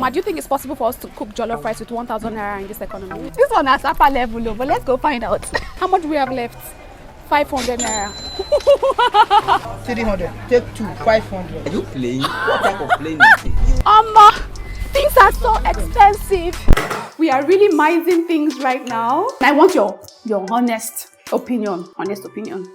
Ma, do you think it's possible for us to cook jollof rice with 1,000 naira in this economy? This one is upper level, but let's go find out. How much do we have left? 500 naira. 300. Take 2, 500. Are you playing? What type of playing is this? Things are so expensive. We are really minding things right now. I want your honest opinion. Honest opinion.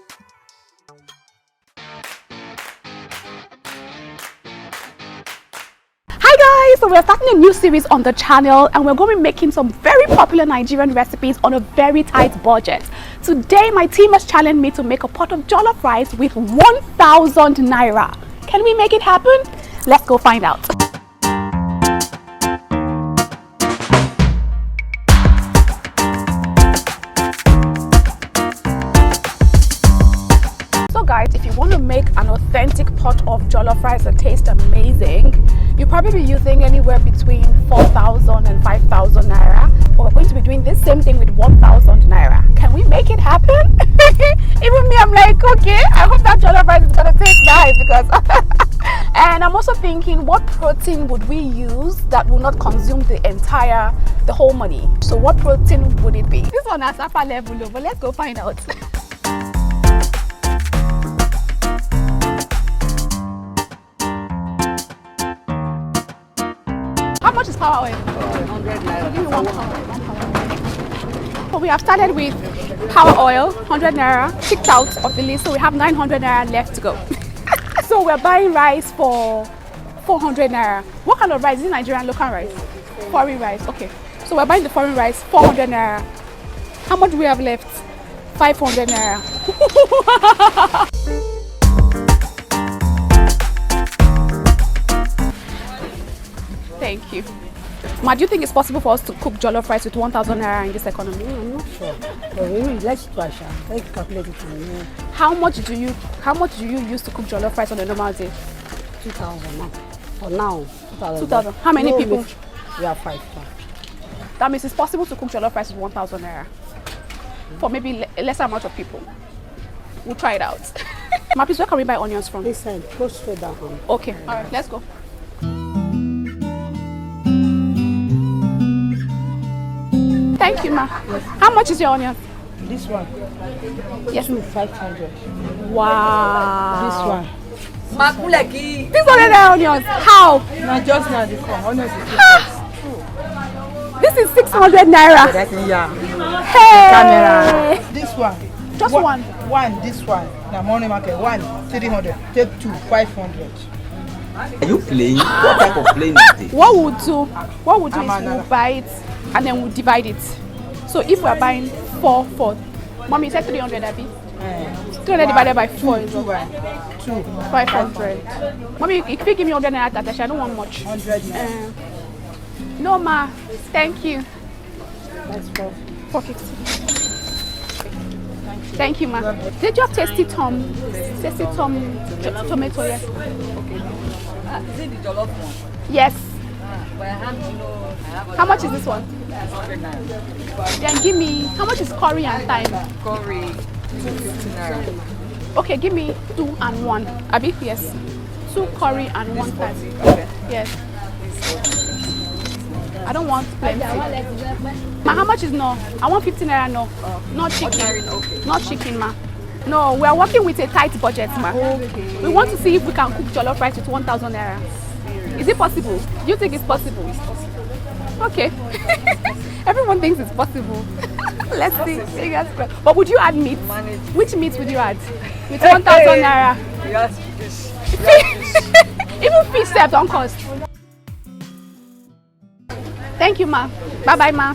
Hi guys, so we're starting a new series on the channel and we're going to be making some very popular Nigerian recipes on a very tight budget. Today my team has challenged me to make a pot of jollof rice with 1,000 naira. Can we make it happen? Let's go find out. So guys, if you want to make an authentic pot of jollof rice that tastes amazing, you'll probably be using anywhere between 4,000 and 5,000 naira. But we're going to be doing this same thing with 1,000 naira. Can we make it happen? Even me, I'm like, okay, I hope that jollof rice is going to taste nice because... And I'm also thinking, what protein would we use that will not consume the whole money? So what protein would it be? This one is upper level, but let's go find out. How much is power oil? 100 naira. So give me 1 power. So we have started with power oil, 100 naira, ticked out of the list. So we have 900 naira left to go. So we're buying rice for 400 naira. What kind of rice? Is it Nigerian local rice? Foreign rice, okay. So we're buying the foreign rice, 400 naira. How much do we have left? 500 naira. Thank you. Ma, do you think it's possible for us to cook jollof rice with 1,000 naira in this economy? I'm not sure. But maybe let's try. Let's calculate it. How much do you use to cook jollof rice on a normal day? 2,000 now. For now, 2,000. How many people? We have 5. That means it's possible to cook jollof rice with 1,000 naira for maybe a lesser amount of people. We'll try it out. Ma, please, where can we buy onions from? This side, go straight down. Okay, all right, let's go. Thank you, ma. How much is your onion? This one. Yes. 500. Wow. This one. These are onions. How? Not just now, the corn. Honestly, This is 600 naira. yeah. Hey. Camera. This one. Just one. One. This one. The money market. 300. Take 2, 500. Are you playing? What type of playing is this? What we'll do is we'll buy it and then we'll divide it. So if we're buying 4, Mommy, you said 300, Abby? 300 divided by 4 is 500. Mommy, if you give me 100 naira, I don't want much. 100 naira. No, ma. Thank you. That's 450. Thank you, ma. Did you have tasty tomato? Yes. Is it the Jollof one? Yes. Well, How much is this one? 100 naira. Then give me, how much is curry and thyme? Curry, 250 naira. Okay, give me 2 and 1. Abi, yes. 2 curry and 1 thyme. Okay. Yes. I don't want plenty. Ma, how much is no? I want 15 naira no. Not chicken. Okay. Not chicken, ma. No, we are working with a tight budget, ma. Okay. We want to see if we can cook jollof rice with 1,000 naira. Is it possible? Do you think it's possible? It's possible. Okay. Everyone thinks it's possible. Let's see. But would you add meat? Which meat would you add? With 1,000 naira. Yes, fish. Even fish served on cost. Thank you, ma. Bye-bye, ma.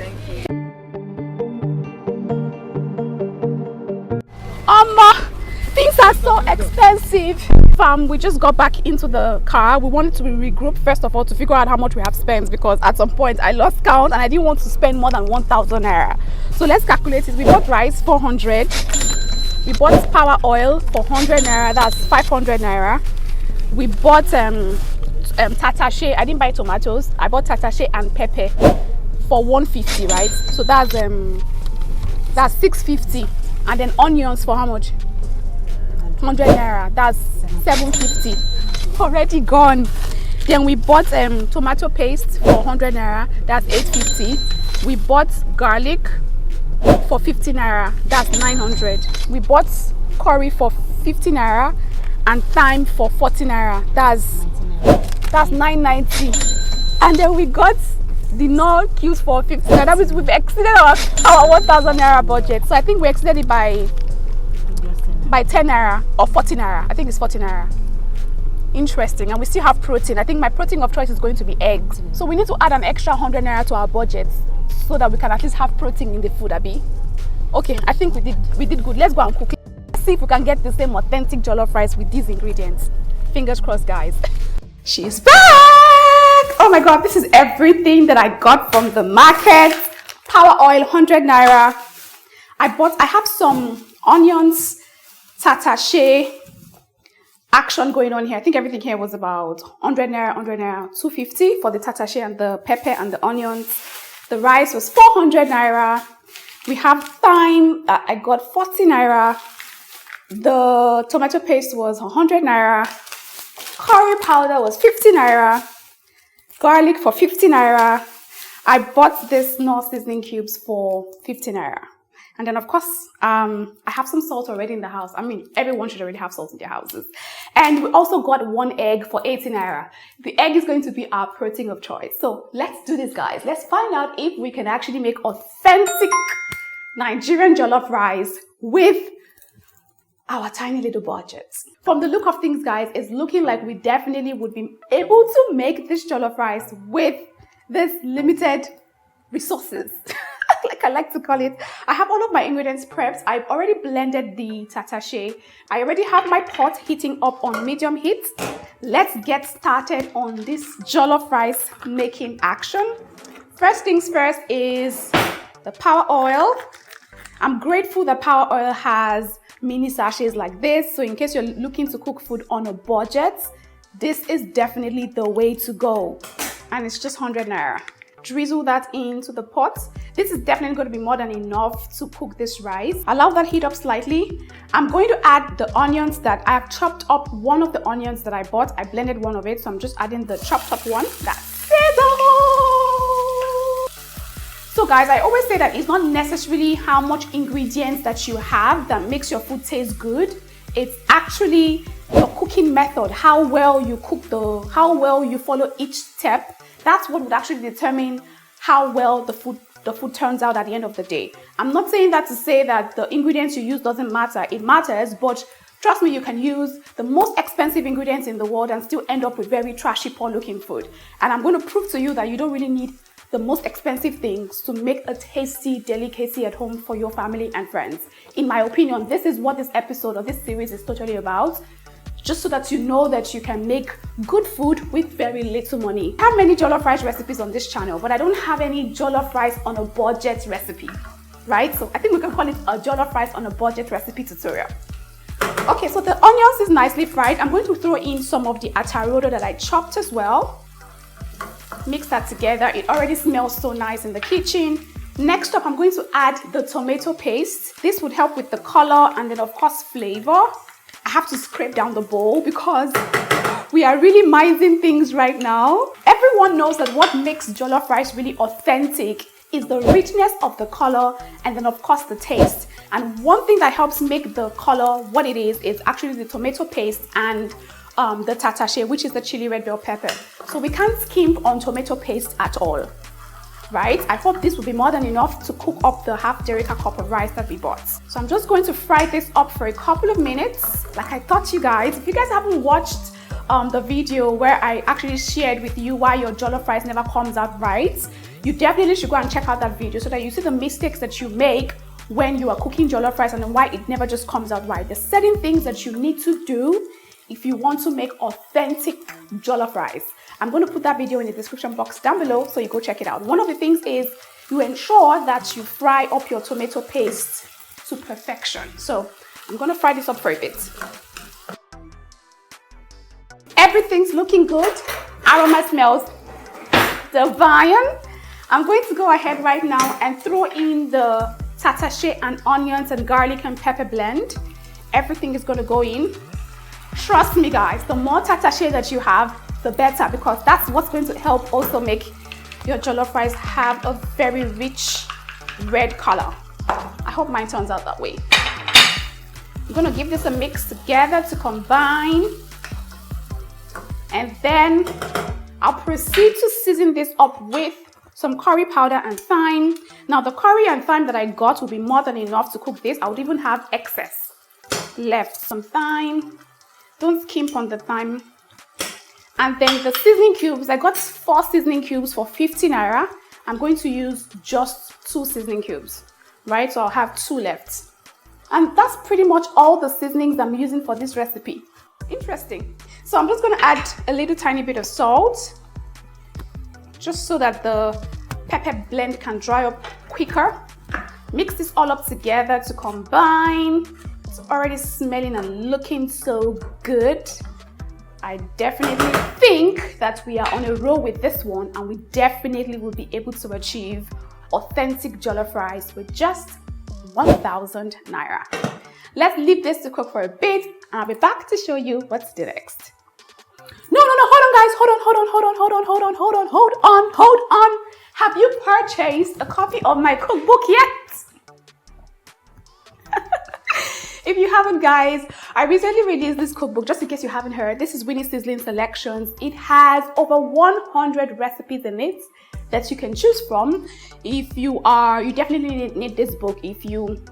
Things are so expensive. Fam, we just got back into the car. We wanted to regroup first of all to figure out how much we have spent because at some point I lost count and I didn't want to spend more than 1,000 naira. So let's calculate it. We bought rice 400. We bought power oil for 100 naira. That's 500 naira. We bought tatashe. I didn't buy tomatoes. I bought tatashe and pepper for 150, right? So that's 650. And then onions for how much? 100 naira. That's 750. Already gone. Then we bought tomato paste for 100 naira, that's 850. We bought garlic for 50 naira, that's 900. We bought curry for 50 naira and thyme for 40 naira, that's 990. And then we got the no cubes for 50 naira. That means we've exceeded our 1000 naira budget. So I think we exceeded it by 10 naira or 40 naira. I think it's 40 naira. Interesting. And we still have protein. I think my protein of choice is going to be eggs. So we need to add an extra 100 naira to our budget so that we can at least have protein in the food, Abi. Okay, I think we did good. Let's go and cook it. Let's see if we can get the same authentic jollof rice with these ingredients. Fingers crossed, guys. She's back! Oh my god, this is everything that I got from the market. Power oil, 100 naira. I have some onions, tatashe action going on here. I think everything here was about 100 naira, 250 for the tatashe and the pepper and the onions. The rice was 400 naira. We have thyme that I got 40 naira. The tomato paste was 100 naira. Curry powder was 50 naira. Garlic for 50 naira. I bought this Knorr seasoning cubes for 50 naira. And then of course, I have some salt already in the house. I mean, everyone should already have salt in their houses. And we also got 1 egg for 80 naira. The egg is going to be our protein of choice. So let's do this, guys. Let's find out if we can actually make authentic Nigerian jollof rice with our tiny little budgets. From the look of things, guys, it's looking like we definitely would be able to make this jollof rice with this limited resources. Like I like to call it. I have all of my ingredients prepped. I've already blended the tatashe. I already have my pot heating up on medium heat. Let's get started on this jollof rice making action. First things first is the power oil. I'm grateful that power oil has mini sachets like this. So in case you're looking to cook food on a budget, this is definitely the way to go. And it's just 100 naira. Drizzle that into the pot. This is definitely going to be more than enough to cook this rice. Allow that heat up slightly. I'm going to add the onions that I have chopped up. One of the onions that I bought, I blended one of it, so I'm just adding the chopped up one. That's it. So guys, I always say that it's not necessarily how much ingredients that you have that makes your food taste good. It's actually your cooking method, how well you cook how well you follow each step. That's what would actually determine how well the food turns out at the end of the day. I'm not saying that to say that the ingredients you use doesn't matter. It matters, but trust me, you can use the most expensive ingredients in the world and still end up with very trashy, poor looking food. And I'm going to prove to you that you don't really need the most expensive things to make a tasty delicacy at home for your family and friends. In my opinion, this is what this episode or this series is totally about. Just so that you know that you can make good food with very little money. I have many jollof rice recipes on this channel, but I don't have any jollof rice on a budget recipe, right? So I think we can call it a jollof rice on a budget recipe tutorial. Okay, so the onions is nicely fried. I'm going to throw in some of the atarodo that I chopped as well. Mix that together. It already smells so nice in the kitchen. Next up, I'm going to add the tomato paste. This would help with the color and then of course flavor. I have to scrape down the bowl because we are really minding things right now. Everyone knows that what makes jollof rice really authentic is the richness of the color and then of course the taste. And one thing that helps make the color what it is actually the tomato paste and the tatashe, which is the chili red bell pepper. So we can't skimp on tomato paste at all. Right? I thought this would be more than enough to cook up the half Derica cup of rice that we bought. So I'm just going to fry this up for a couple of minutes. Like I taught you guys, if you guys haven't watched the video where I actually shared with you why your jollof rice never comes out right, you definitely should go and check out that video so that you see the mistakes that you make when you are cooking jollof rice and then why it never just comes out right. There's certain things that you need to do if you want to make authentic jollof rice. I'm going to put that video in the description box down below so you go check it out. One of the things is you ensure that you fry up your tomato paste to perfection. So I'm going to fry this up for a bit. Everything's looking good. Aroma smells divine. I'm going to go ahead right now and throw in the tatashe and onions and garlic and pepper blend. Everything is going to go in. Trust me guys, the more tatashe that you have, the better, because that's what's going to help also make your jollof rice have a very rich red color. I hope mine turns out that way. I'm gonna give this a mix together to combine, and then I'll proceed to season this up with some curry powder and thyme. Now the curry and thyme that I got will be more than enough to cook this. I would even have excess left. Some thyme, don't skimp on the thyme. And then the seasoning cubes, I got 4 seasoning cubes for 50 naira. I'm going to use just 2 seasoning cubes, right? So I'll have 2 left. And that's pretty much all the seasonings I'm using for this recipe. Interesting. So I'm just going to add a little tiny bit of salt, just so that the pepper blend can dry up quicker. Mix this all up together to combine. It's already smelling and looking so good. I definitely think that we are on a roll with this one, and we definitely will be able to achieve authentic jollof rice with just 1,000 naira. Let's leave this to cook for a bit, and I'll be back to show you what to do next. No, hold on guys, hold on. Have you purchased a copy of my cookbook yet? If you haven't, guys, I recently released this cookbook. Just in case you haven't heard, this is Winnie Sizzling Selections. It has over 100 recipes in it that you can choose from. If you definitely need this book if you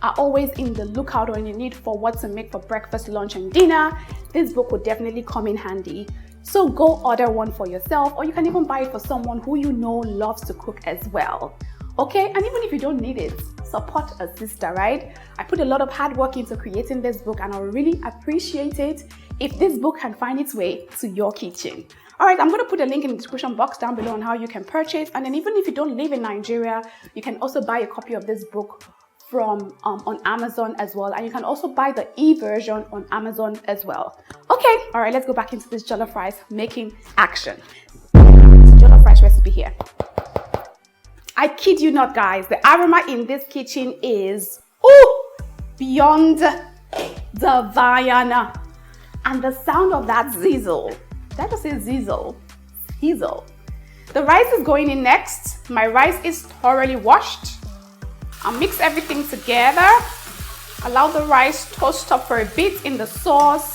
are always in the lookout or in the need for what to make for breakfast, lunch, and dinner. This book would definitely come in handy. So go order one for yourself, or you can even buy it for someone who you know loves to cook as well. Okay, and even if you don't need it, support a sister, right? I put a lot of hard work into creating this book, and I would really appreciate it if this book can find its way to your kitchen. All right, I'm going to put a link in the description box down below on how you can purchase. And then even if you don't live in Nigeria, you can also buy a copy of this book from on Amazon as well. And you can also buy the e-version on Amazon as well. Okay, all right, let's go back into this jollof rice making action. Jollof rice recipe here. I kid you not, guys, the aroma in this kitchen is beyond divine. And the sound of that sizzle, did I just say sizzle? Sizzle. The rice is going in next. My rice is thoroughly washed. I'll mix everything together. Allow the rice to toast up for a bit in the sauce.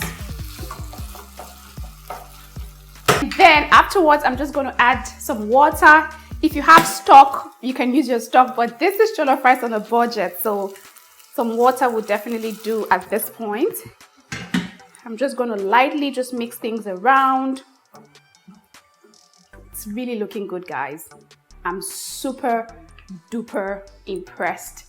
And then afterwards, I'm just going to add some water. If you have stock, you can use your stock, but this is jollof rice on a budget, so some water would definitely do at this point. I'm just going to lightly just mix things around. It's really looking good, guys. I'm super duper impressed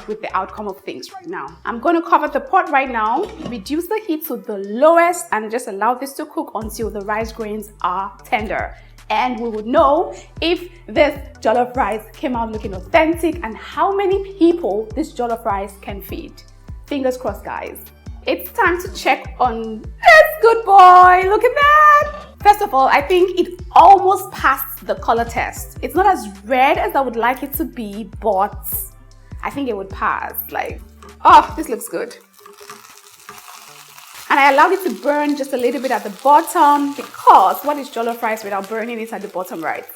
with the outcome of things right now. I'm going to cover the pot right now, reduce the heat to the lowest, and just allow this to cook until the rice grains are tender. And we would know if this jollof rice came out looking authentic and how many people this jollof rice can feed. Fingers crossed, guys. It's time to check on this good boy. Look at that. First of all, I think it almost passed the color test. It's not as red as I would like it to be, but I think it would pass. Like, oh, this looks good. And I allowed it to burn just a little bit at the bottom, because what is jollof rice without burning it at the bottom, right?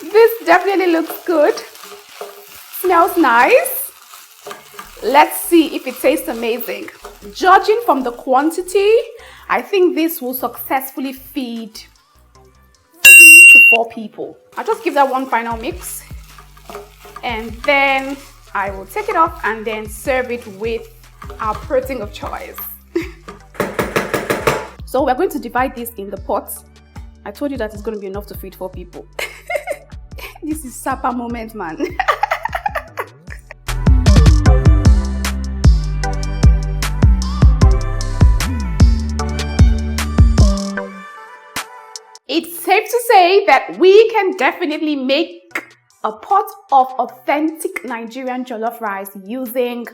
This definitely looks good. Smells nice. Let's see if it tastes amazing. Judging from the quantity, I think this will successfully feed 3 to 4 people. I'll just give that one final mix, and then I will take it off and then serve it with our protein of choice. So we're going to divide this in the pot. I told you that it's going to be enough to feed 4 people. This is supper moment, man. It's safe to say that we can definitely make a pot of authentic Nigerian jollof rice using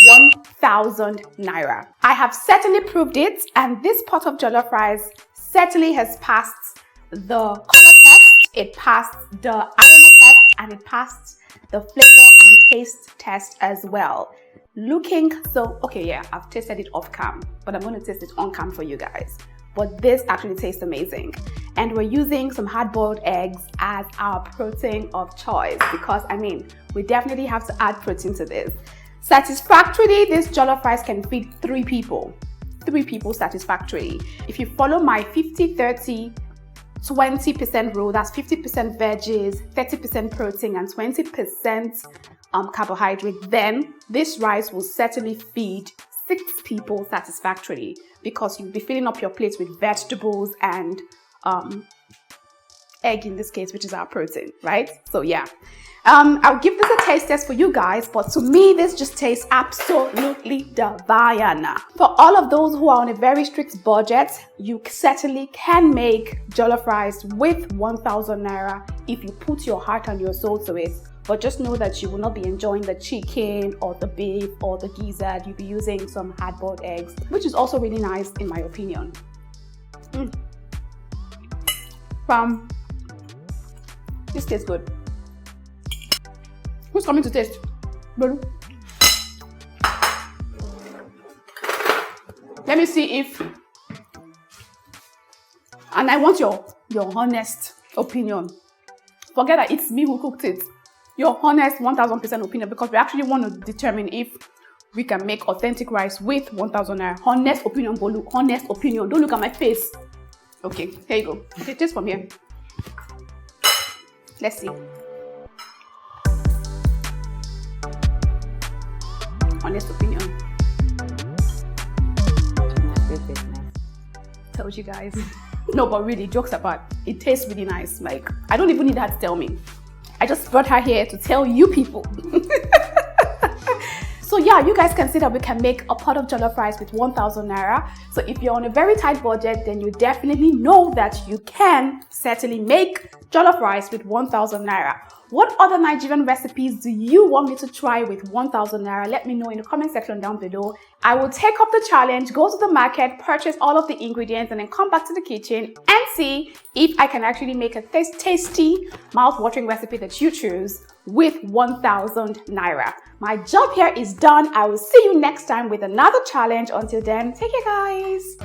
1,000 naira. I have certainly proved it, and this pot of jollof rice certainly has passed the color test, it passed the aroma test, and it passed the flavor and taste test as well. Looking so, okay, yeah, I've tasted it off cam, but I'm going to taste it on cam for you guys. but this actually tastes amazing. And we're using some hard-boiled eggs as our protein of choice because, I mean, we definitely have to add protein to this. Satisfactorily, this jollof rice can feed 3 people. 3 people satisfactorily. If you follow my 50-30 20% rule, that's 50% veggies, 30% protein, and 20% carbohydrate, then this rice will certainly feed 6 people satisfactorily because you'll be filling up your plate with vegetables and egg in this case, which is our protein, right? So yeah, I'll give this a taste test for you guys, but to me, this just tastes absolutely divine. For all of those who are on a very strict budget, you certainly can make jollof rice with 1,000 naira if you put your heart and your soul to it. But just know that you will not be enjoying the chicken or the beef or the gizzard. You'll be using some hard-boiled eggs, which is also really nice in my opinion. This tastes good. Who's coming to taste? Bolu. Let me see if, and I want your honest opinion. Forget that it's me who cooked it. Your honest 1000% opinion, because we actually want to determine if we can make authentic rice with 1,000 naira. Honest opinion, Bolu. Honest opinion. Don't look at my face. Okay, here you go. Okay, taste from here. Let's see. Honest opinion. Told you guys. No, but really, jokes apart, it tastes really nice. Like, I don't even need her to tell me. I just brought her here to tell you people. So yeah, you guys can see that we can make a pot of jollof rice with 1,000 naira. So if you're on a very tight budget, then you definitely know that you can certainly make jollof rice with 1,000 naira. What other Nigerian recipes do you want me to try with 1,000 naira? Let me know in the comment section down below. I will take up the challenge, go to the market, purchase all of the ingredients, and then come back to the kitchen and see if I can actually make a tasty, mouth-watering recipe that you choose with 1,000 naira. My job here is done. I will see you next time with another challenge. Until then, take care, guys.